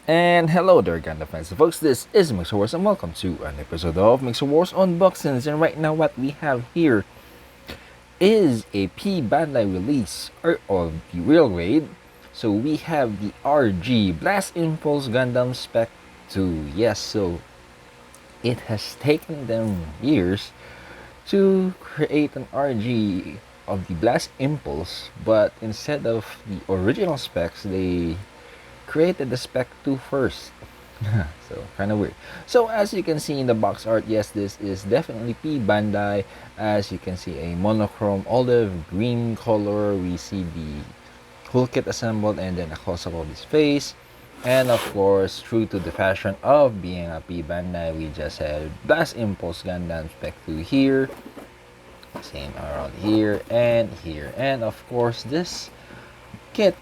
And hello there, Gundam fans and folks, this is Mixerwars and welcome to an episode of Mixerwars Unboxings. And right now what we have here is a PBANDAI release of the Railroad. So we have the RG Blast Impulse Gundam Spec 2. Yes, so it has taken them years to create an RG of the Blast Impulse, but instead of the original specs, they created the Spec 2 first. So kind of weird. So as you can see in the box art, yes, this is definitely PBANDAI. As you can see, a monochrome olive green color. We see the whole kit assembled and then a close-up of his face. And of course, true to the fashion of being a PBANDAI, we just had Blast Impulse Gundam Spec 2 here. Same around here and here. And of course, this kit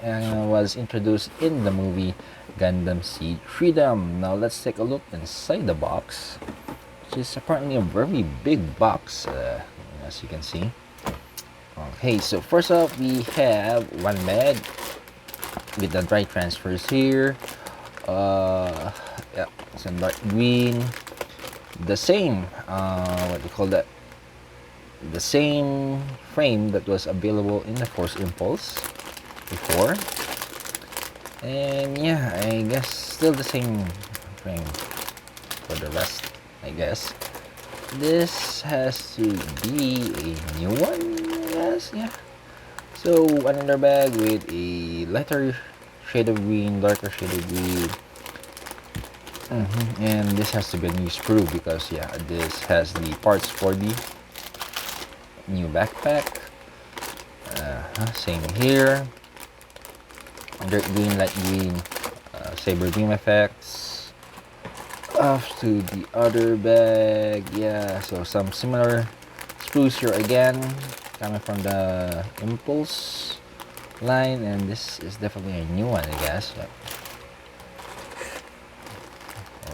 was introduced in the movie Gundam Seed Freedom. Now let's take a look inside the box, which is apparently a very big box, as you can see. Okay, so first off, we have one bag with the dry transfers here. Yeah, some dark green. The same, what do you call that? The same frame that was available in the Force Impulse before. And yeah, I guess still the same frame for the rest, I guess. This has to be a new one, I guess. Yeah. So another bag with a lighter shade of green, darker shade of green. And this has to be a new sprue because yeah, this has the parts for the new backpack. Same here. Dirt green, light green, saber beam effects. Off to the other bag. Yeah, so some similar sprues here again, coming from the Impulse line, and this is definitely a new one, I guess. Yep.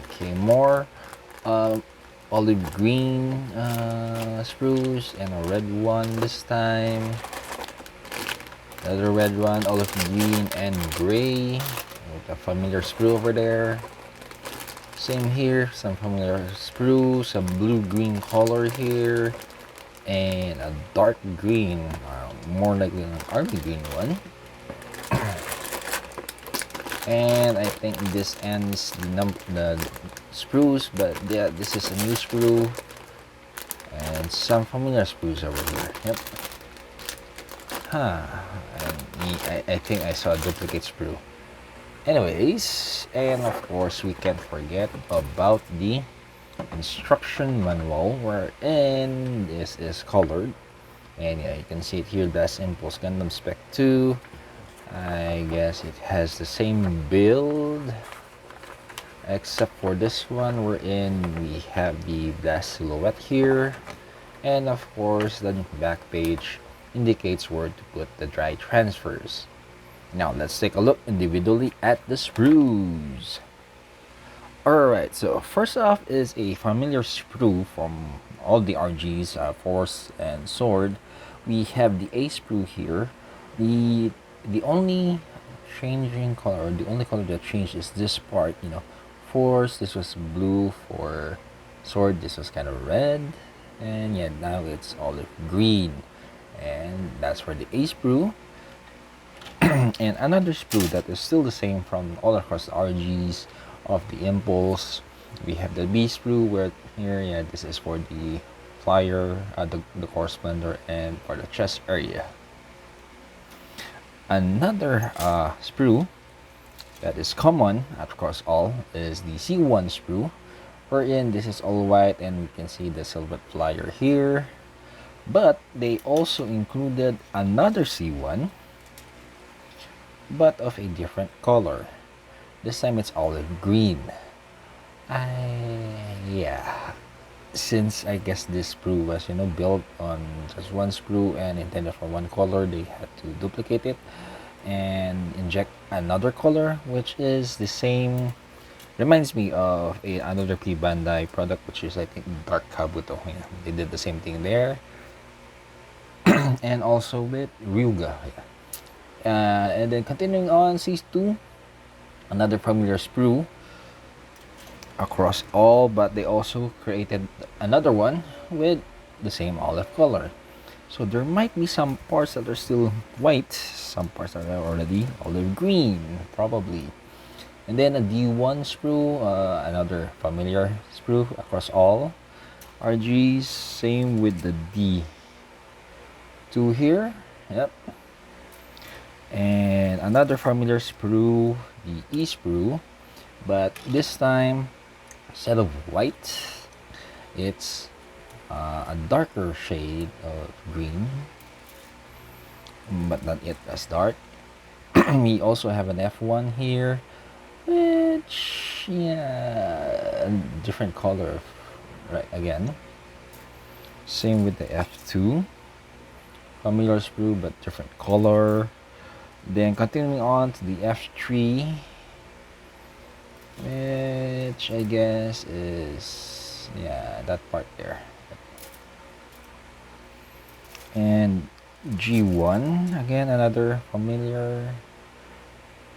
Okay, more olive green sprues and a red one this time. Another red one, olive green and gray with a familiar sprue over there. Same here, some familiar sprue, some blue-green color here, and a dark green, more likely an army green one. And I think this ends the sprues, but yeah, this is a new sprue and some familiar sprues over here. Yep. I think I saw a duplicate sprue. Anyways, and of course we can't forget about the instruction manual wherein this is colored. And yeah, you can see it here, Blast Impulse Gundam Spec 2. I guess it has the same build, except for this one wherein we have the Blast silhouette here. And of course the back page indicates where to put the dry transfers. Now let's take a look individually at the sprues. Alright, so first off is a familiar sprue from all the RGs, Force and Sword. We have the A sprue here. The only changing color, or the only color that changed is this part, you know. Force, this was blue. For Sword, this was kind of red. And yeah, now it's olive green. And that's for the A sprue. And another sprue that is still the same from all across the RGs of the Impulse. We have the B sprue where here, yeah, this is for the flyer, the core splendor, and for the chest area. Another sprue that is common across all is the C1 sprue, wherein this is all white and we can see the silhouette flyer here. But they also included another C1, but of a different color. This time it's olive green. Yeah, since I guess this sprue was, you know, built on just one sprue and intended for one color, they had to duplicate it and inject another color, which is the same. Reminds me of another PBANDAI product, which is I think Dark Kabuto. Yeah, they did the same thing there. And also with Ryuga. And then continuing on, C2, Another familiar sprue across all, but they also created another one with the same olive color. So there might be some parts that are still white, some parts that are already olive green, probably. And then a D1 sprue, another familiar sprue across all RGs. Same with the D2 here. Yep. And another familiar sprue, the E sprue, but this time instead of white, it's a darker shade of green, but not yet as dark. We also have an F1 here, which, yeah, a different color, right? Again, same with the F2, familiar sprue but different color. Then continuing on to the F3, which I guess is, yeah, that part there. And G1, again another familiar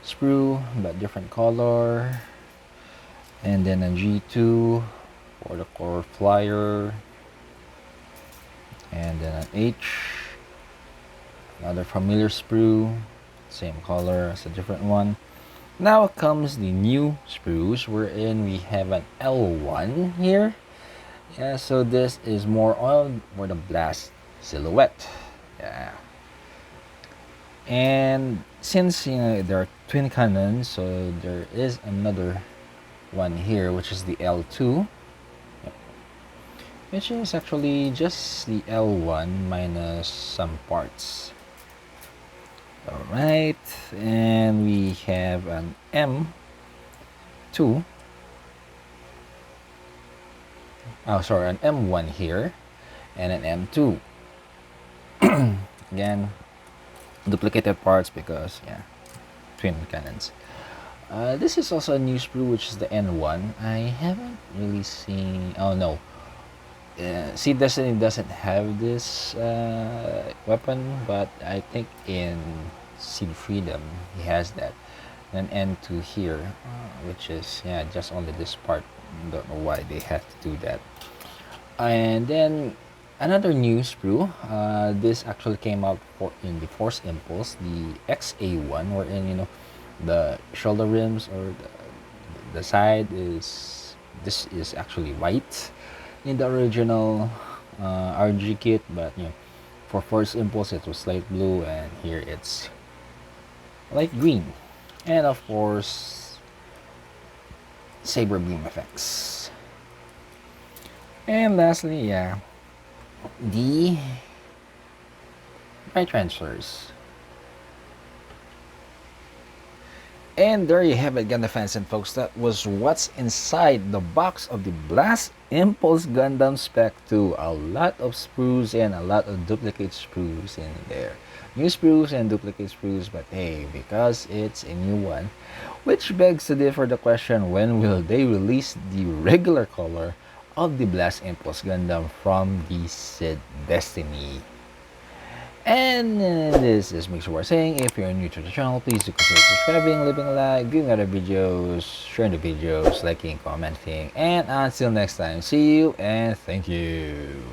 sprue but different color. And then a G2 for the core flyer. And then an H, another familiar sprue, same color as a different one. Now comes the new sprues, wherein we have an L1 here. Yeah, so this is more on for the blast silhouette. Yeah. And since, you know, there are twin cannons, so there is another one here, which is the L2. Yep. Which is actually just the L1 minus some parts. Alright, and we have an M2. Oh, sorry, an M1 here and an M2. Again, duplicated parts because, yeah, twin cannons. This is also a new sprue, which is the N1. I haven't really seen. Oh no, Seed Destiny doesn't have this weapon, but I think in Seed Freedom he has that. And an N2 here, which is, yeah, just only this part. Don't know why they have to do that. And then another new sprue. This actually came out in the Force Impulse, the XA1, wherein, you know, the shoulder rims or the side is, this is actually white in the original RG kit, but, you know, for Force Impulse it was light blue, and here it's light green. And of course, saber beam effects. And lastly, yeah, the right transfers. And there you have it, Gundam fans and folks. That was what's inside the box of the Blast Impulse Gundam Spec 2. A lot of sprues and a lot of duplicate sprues in there. New sprues and duplicate sprues, but hey, because it's a new one, which begs to differ the question, when will they release the regular color of the Blast Impulse Gundam from the Seed Destiny? And this is Mixerwars saying, if you're new to the channel, please do consider subscribing, leaving a like, viewing other videos, sharing the videos, liking, commenting, and until next time, see you and thank you.